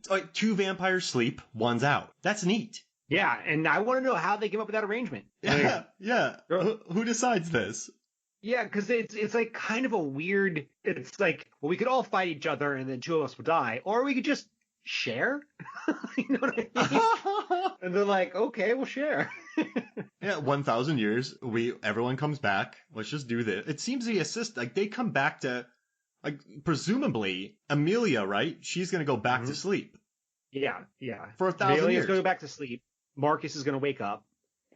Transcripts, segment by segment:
like 2 vampires sleep, one's out. That's neat. Yeah, and I want to know how they came up with that arrangement. Yeah, yeah. Who decides this? Yeah, because it's like kind of a weird. It's like, well, we could all fight each other and then 2 of us would die, or we could just share. You know what I mean? And they're like, okay, we'll share. Yeah, 1,000 years, everyone comes back. Let's just do this. It seems like they come back to, like, presumably Amelia, right? She's gonna go back to sleep. Yeah. For 1,000 years. Amelia's going back to sleep. Marcus is gonna wake up,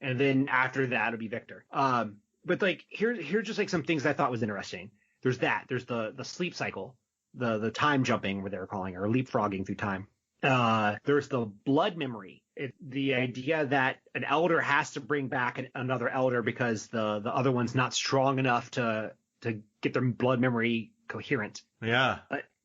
and then after that it'll be Victor. But like here's just like some things I thought was interesting. There's the sleep cycle, the time jumping, what they were calling it, or leapfrogging through time. There's the blood memory. The idea that an elder has to bring back another elder because the other one's not strong enough to get their blood memory coherent. Yeah.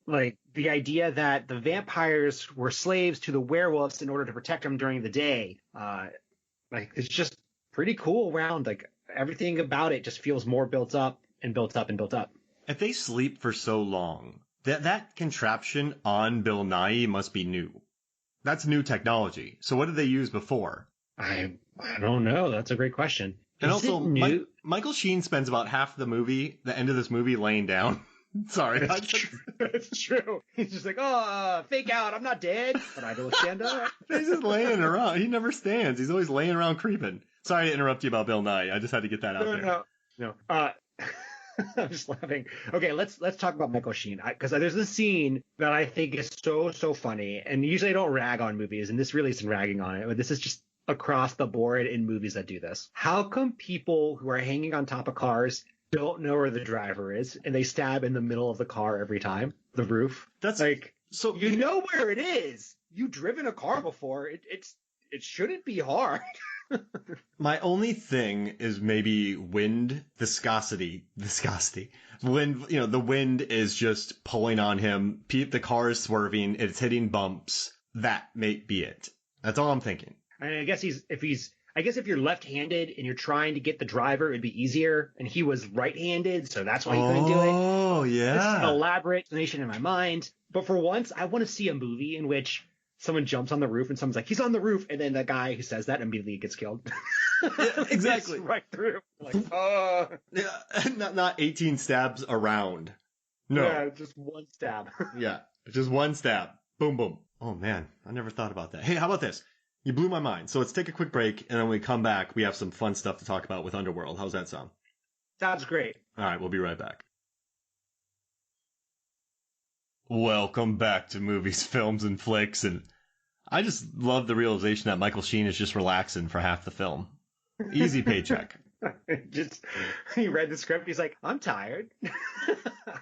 Like the idea that the vampires were slaves to the werewolves in order to protect them during the day. Like it's just pretty cool around. Like everything about it just feels more built up and built up and built up. If they sleep for so long, that contraption on Bill Nighy must be new. That's new technology. So what did they use before? I don't know. That's a great question. And also, Michael Sheen spends about half the end of this movie, laying down. Sorry. It's true. He's just like, fake out. I'm not dead, but I don't stand up. He's just laying around. He never stands. He's always laying around creeping. Sorry to interrupt you about Bill Nighy. I just had to get that out there. No. I'm just laughing. Okay, let's talk about Michael Sheen, because there's this scene that I think is so funny, and usually I don't rag on movies, and this really isn't ragging on it, but this is just across the board in movies that do this. How come people who are hanging on top of cars don't know where the driver is, and they stab in the middle of the car every time, the roof? That's like, so you know where it is. You've driven a car before. It shouldn't be hard. My only thing is maybe wind viscosity. When, the wind is just pulling on him, the car is swerving, it's hitting bumps. That may be it. That's all I'm thinking. I guess if you're left-handed and you're trying to get the driver, it'd be easier. And he was right-handed, so that's why he couldn't do it. Oh, yeah. This is an elaborate explanation in my mind. But for once, I want to see a movie in which someone jumps on the roof and someone's like, he's on the roof. And then the guy who says that immediately gets killed. Yeah, exactly. Right through. Like, Yeah, not 18 stabs around. No. Yeah, just one stab. Yeah, just one stab. Boom, boom. Oh, man. I never thought about that. Hey, how about this? You blew my mind. So let's take a quick break, and then when we come back, we have some fun stuff to talk about with Underworld. How's that sound? Sounds great. All right, we'll be right back. Welcome back to Movies, Films, and Flicks, and I just love the realization that Michael Sheen is just relaxing for half the film. Easy paycheck. He read the script. He's like, I'm tired.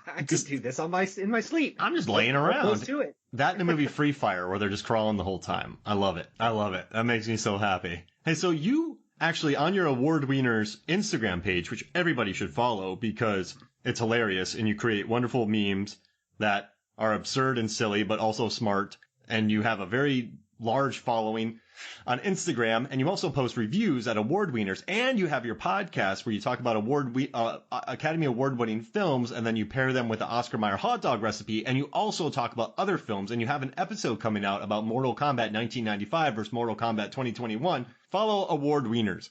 I could do this in my sleep. I'm just laying around. Let's do it. That in the movie Free Fire, where they're just crawling the whole time. I love it. That makes me so happy. Hey, so you actually, on your Award Wieners Instagram page, which everybody should follow because it's hilarious, and you create wonderful memes that are absurd and silly, but also smart, and you have a very large following on Instagram, and you also post reviews at Award Wieners, and you have your podcast where you talk about Academy Award-winning films, and then you pair them with the Oscar Mayer hot dog recipe, and you also talk about other films, and you have an episode coming out about Mortal Kombat 1995 versus Mortal Kombat 2021. Follow Award Wieners.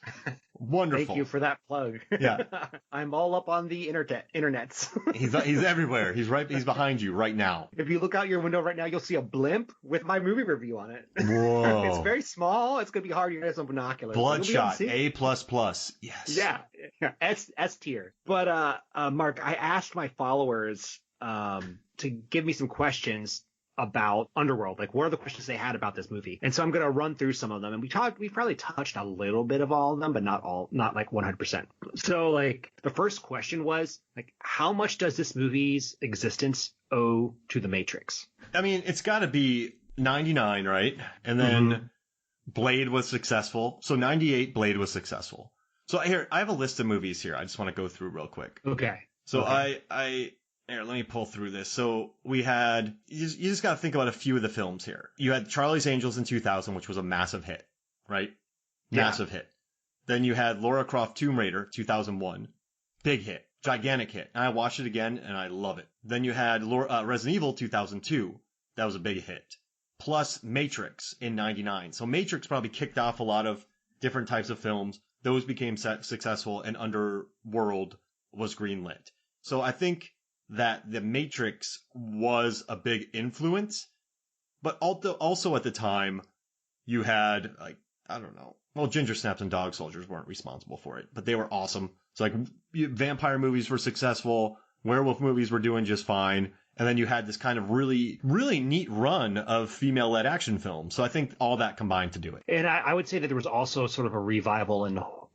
Wonderful. Thank you for that plug. Yeah. I'm all up on the internets. He's everywhere. He's behind you right now. If you look out your window right now, you'll see a blimp with my movie review on it. Whoa. It's very small. It's going to be hard to get some binoculars. Bloodshot, A++. Yes. Yeah. S tier. But, Mark, I asked my followers to give me some questions about Underworld. Like, what are the questions they had about this movie? And so I'm going to run through some of them. And we've probably touched a little bit of all of them, but not like 100%. So, like, the first question was, like, how much does this movie's existence owe to The Matrix? I mean, it's got to be 99, right? And then Blade was successful. So 98, Blade was successful. So here, I have a list of movies here. I just want to go through real quick. Okay. So here, let me pull through this. So we had, you just got to think about a few of the films here. You had Charlie's Angels in 2000, which was a massive hit, right? Massive hit. Then you had Lara Croft Tomb Raider, 2001. Big hit. Gigantic hit. And I watched it again, and I love it. Then you had Resident Evil 2002. That was a big hit. plus Matrix in 99. So Matrix probably kicked off a lot of different types of films. Those became successful, and Underworld was greenlit. So I think that The Matrix was a big influence, but also at the time, you had, like, I don't know. Well, Ginger Snaps and Dog Soldiers weren't responsible for it, but they were awesome. So, like, vampire movies were successful, werewolf movies were doing just fine, and then you had this kind of really, really neat run of female-led action films. So I think all that combined to do it. And I would say that there was also sort of a revival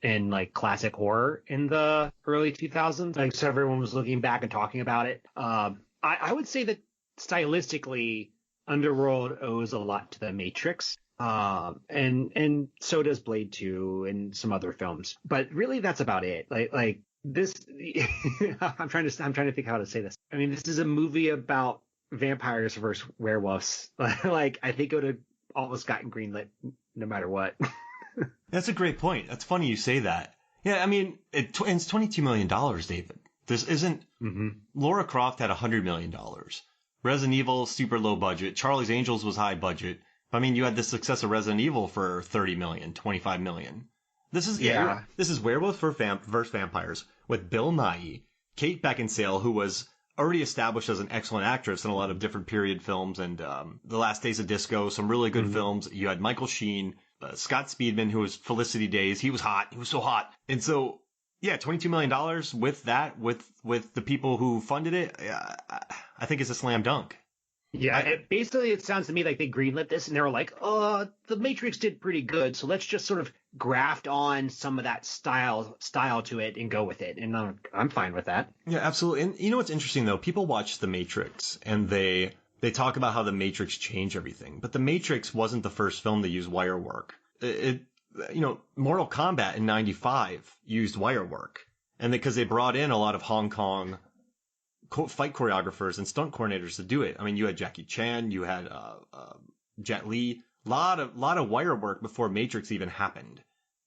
in like classic horror in the early 2000s. Like, so everyone was looking back and talking about it. I would say that stylistically, Underworld owes a lot to The Matrix. And so does Blade 2 and some other films. But really, that's about it. Like this, I'm trying to think how to say this. I mean, this is a movie about vampires versus werewolves. Like, I think it would have almost gotten greenlit no matter what. That's a great point. That's funny you say that. Yeah, I mean, it's $22 million, David. This isn't... Mm-hmm. Lara Croft had $100 million. Resident Evil, super low budget. Charlie's Angels was high budget. I mean, you had the success of Resident Evil for 30 million, 25 million. This is Werewolf versus Vampires with Bill Nighy, Kate Beckinsale, who was already established as an excellent actress in a lot of different period films, and The Last Days of Disco, some really good films. You had Michael Sheen, Scott Speedman, who was Felicity Days. He was hot. He was so hot. And so, yeah, $22 million with that, with the people who funded it, I think it's a slam dunk. Yeah, it sounds to me like they greenlit this and they were like, oh, The Matrix did pretty good, so let's just sort of graft on some of that style to it and go with it. And I'm fine with that. Yeah, absolutely. And you know what's interesting, though? People watch The Matrix and they talk about how The Matrix changed everything. But The Matrix wasn't the first film to use wire work. Mortal Kombat in 95 used wire work. And because they brought in a lot of Hong Kong fight choreographers and stunt coordinators to do it. I mean, you had Jackie Chan, you had Jet Li, lot of wire work before Matrix even happened,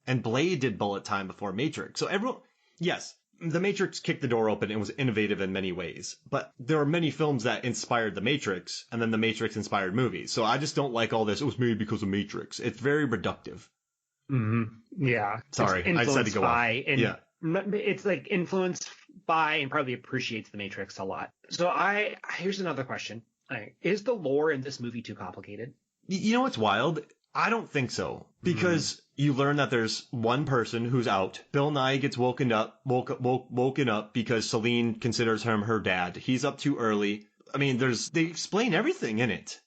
and Blade did bullet time before Matrix. So yes, The Matrix kicked the door open and was innovative in many ways, but there are many films that inspired The Matrix, and then The Matrix inspired movies. So I just don't like all this. It was made because of Matrix. It's very reductive. Mm-hmm. Yeah. Sorry, I said to go off. Yeah. It's like influenced by and probably appreciates The Matrix a lot. So here's another question. Is the lore in this movie too complicated? You know what's wild? I don't think so. Because you learn that there's one person who's out. Bill Nighy gets woken up because Celine considers him her dad. He's up too early. I mean, they explain everything in it.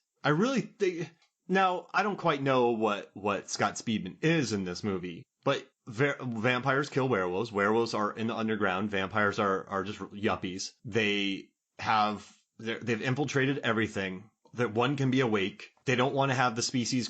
Now, I don't quite know what Scott Speedman is in this movie, but vampires kill werewolves. Werewolves are in the underground. Vampires are just yuppies. They've infiltrated everything. That one can be awake. They don't want to have the species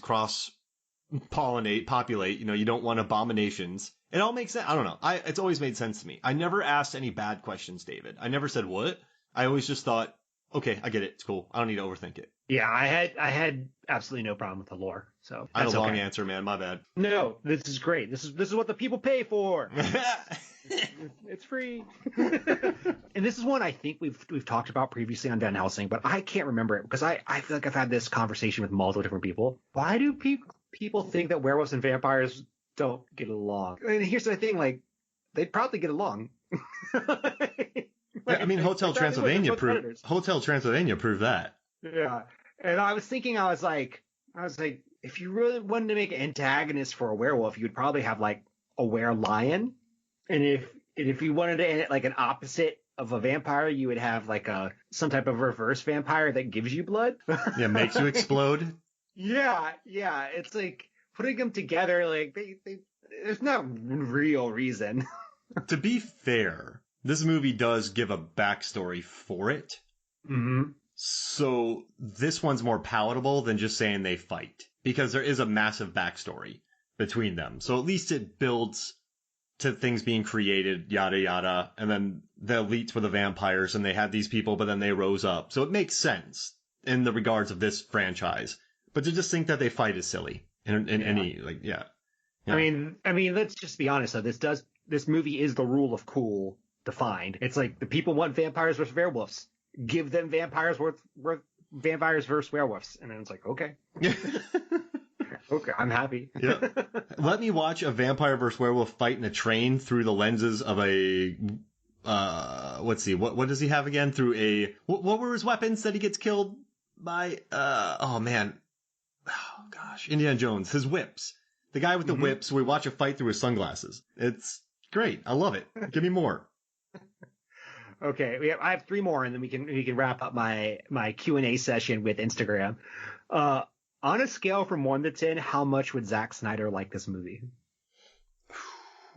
populate. You don't want abominations. It all makes sense. I don't know. It's always made sense to me. I never asked any bad questions, David. I never said what. I always just thought, okay, I get it. It's cool. I don't need to overthink it. Yeah, I had absolutely no problem with the lore. So I had a long answer, man. My bad. No, this is great. This is what the people pay for. It's free. And this is one I think we've talked about previously on Van Helsing, but I can't remember it because I feel like I've had this conversation with multiple different people. Why do people think that werewolves and vampires don't get along? I mean, here's the thing: like, they'd probably get along. I mean, Hotel Transylvania proved that. Yeah. And I was like, if you really wanted to make an antagonist for a werewolf, you would probably have like a were-lion. And if you wanted to like an opposite of a vampire, you would have like some type of reverse vampire that gives you blood. Yeah, makes you explode. Yeah. It's like putting them together, like there's no real reason. To be fair, this movie does give a backstory for it. Mm-hmm. So this one's more palatable than just saying they fight, because there is a massive backstory between them. So at least it builds to things being created, yada, yada. And then the elites were the vampires and they had these people, but then they rose up. So it makes sense in the regards of this franchise. But to just think that they fight is silly any, like, yeah. I mean, let's just be honest though. This movie is the rule of cool defined. It's like the people want vampires versus werewolves. Give them vampires worth vampires versus werewolves. And then it's like, okay, okay, I'm happy. Yeah. Let me watch a vampire versus werewolf fight in a train through the lenses of a, let's see, what does he have again? Through a, what were his weapons that he gets killed by? Oh man. Oh gosh. Indiana Jones, his whips. The guy with the whips, we watch a fight through his sunglasses. It's great. I love it. Give me more. Okay, I have 3 more, and then we can wrap up my Q&A session with Instagram. On a scale from 1 to 10, how much would Zack Snyder like this movie?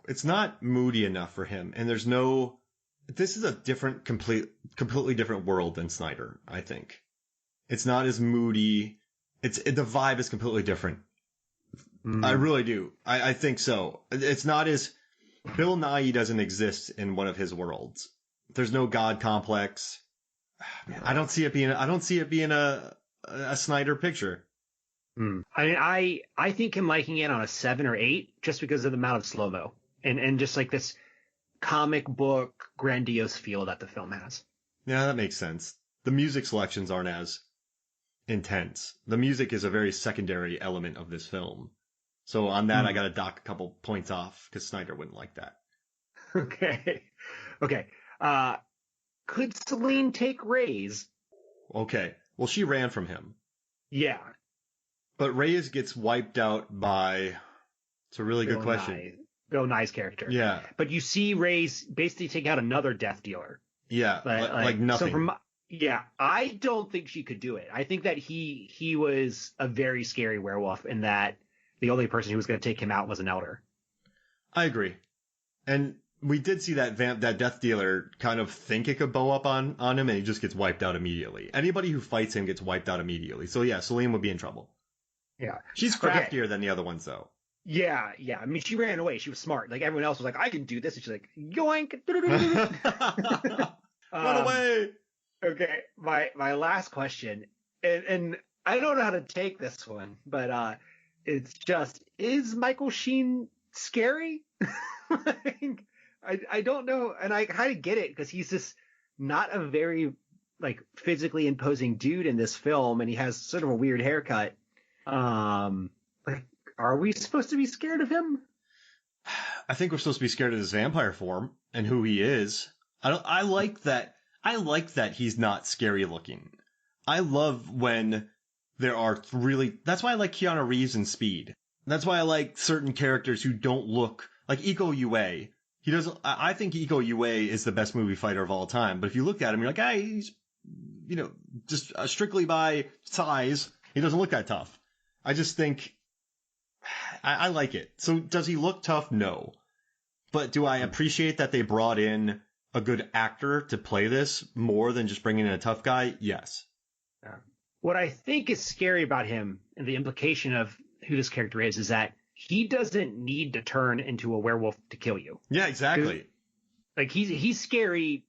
It's not moody enough for him, and this is a completely different world than Snyder, I think. It's not as moody. The vibe is completely different. I really do. I think so. It's not as, Bill Nighy doesn't exist in one of his worlds. There's no God complex. Man, I don't see it being a Snyder picture. I mean, I think him liking it on a 7 or 8 just because of the amount of slow-mo and just like this comic book grandiose feel that the film has. Yeah, that makes sense. The music selections aren't as intense. The music is a very secondary element of this film. So on that, I got to dock a couple points off because Snyder wouldn't like that. Okay. Could Celine take Reyes? Okay. Well, she ran from him. Yeah. But Reyes gets wiped out by... It's a really good question. Bill Nye's character. Yeah. But you see Reyes basically take out another Death Dealer. Yeah, like nothing. So I don't think she could do it. I think that he was a very scary werewolf and that the only person who was going to take him out was an elder. I agree. And we did see that Death Dealer kind of think it could bow up on him, and he just gets wiped out immediately. Anybody who fights him gets wiped out immediately. So yeah, Celine would be in trouble. Yeah. She's craftier than the other ones, though. Yeah. I mean, she ran away. She was smart. Like, everyone else was like, I can do this. And she's like, yoink. Run away. Okay. My last question, and I don't know how to take this one, but it's just, is Michael Sheen scary? Like, I don't know. And I kind of get it because he's just not a very like physically imposing dude in this film. And he has sort of a weird haircut. Like, are we supposed to be scared of him? I think we're supposed to be scared of his vampire form and who he is. I like that. I like that he's not scary looking. I love when there are that's why I like Keanu Reeves in Speed. That's why I like certain characters who don't look like Iko Uwais. I think Iko Uwais is the best movie fighter of all time. But if you look at him, you're like, he's, just strictly by size, he doesn't look that tough. I just think I like it. So does he look tough? No. But do I appreciate that they brought in a good actor to play this more than just bringing in a tough guy? Yes. Yeah. What I think is scary about him and the implication of who this character is that he doesn't need to turn into a werewolf to kill you. Yeah, exactly. Like he's scary,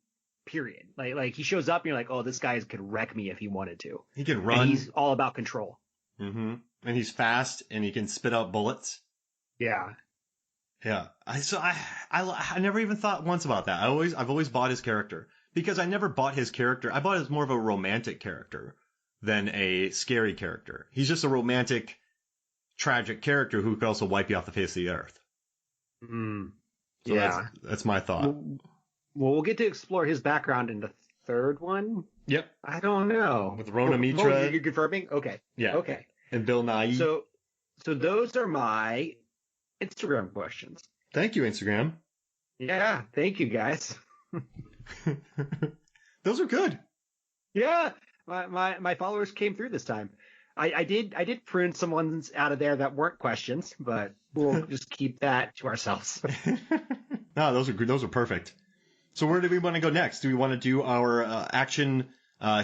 period. Like he shows up and you're like, oh, this guy could wreck me if he wanted to. He can run. And he's all about control. Mm-hmm. And he's fast and he can spit out bullets. Yeah. Yeah. I never even thought once about that. I've always bought his character because I never bought his character. I bought it as more of a romantic character than a scary character. He's just a romantic, tragic character who could also wipe you off the face of the earth. So yeah. That's my thought. Well, we'll get to explore his background in the third one. Yep. I don't know. With Rona Mitra. You're confirming? Okay. Yeah. Okay. And Bill Nighy. So those are my Instagram questions. Thank you, Instagram. Yeah. Thank you, guys. Those are good. Yeah. My followers came through this time. I did prune some ones out of there that weren't questions, but we'll just keep that to ourselves. No, those are good. Those are perfect. So where do we want to go next? Do we want to do our action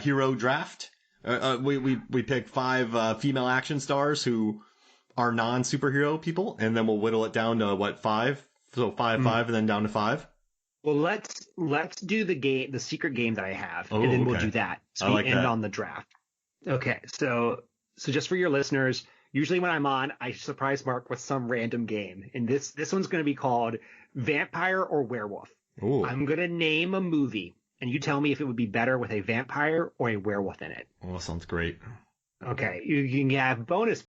hero draft? We pick 5 female action stars who are non-superhero people, and then we'll whittle it down to 5? So 5, and then down to 5. Well, let's do the secret game that I have, and then we'll do that. So we end on the draft. Okay, so just for your listeners, usually when I'm on, I surprise Mark with some random game, and this one's going to be called Vampire or Werewolf. Ooh. I'm going to name a movie, and you tell me if it would be better with a vampire or a werewolf in it. Oh, sounds great. Okay, you can have bonus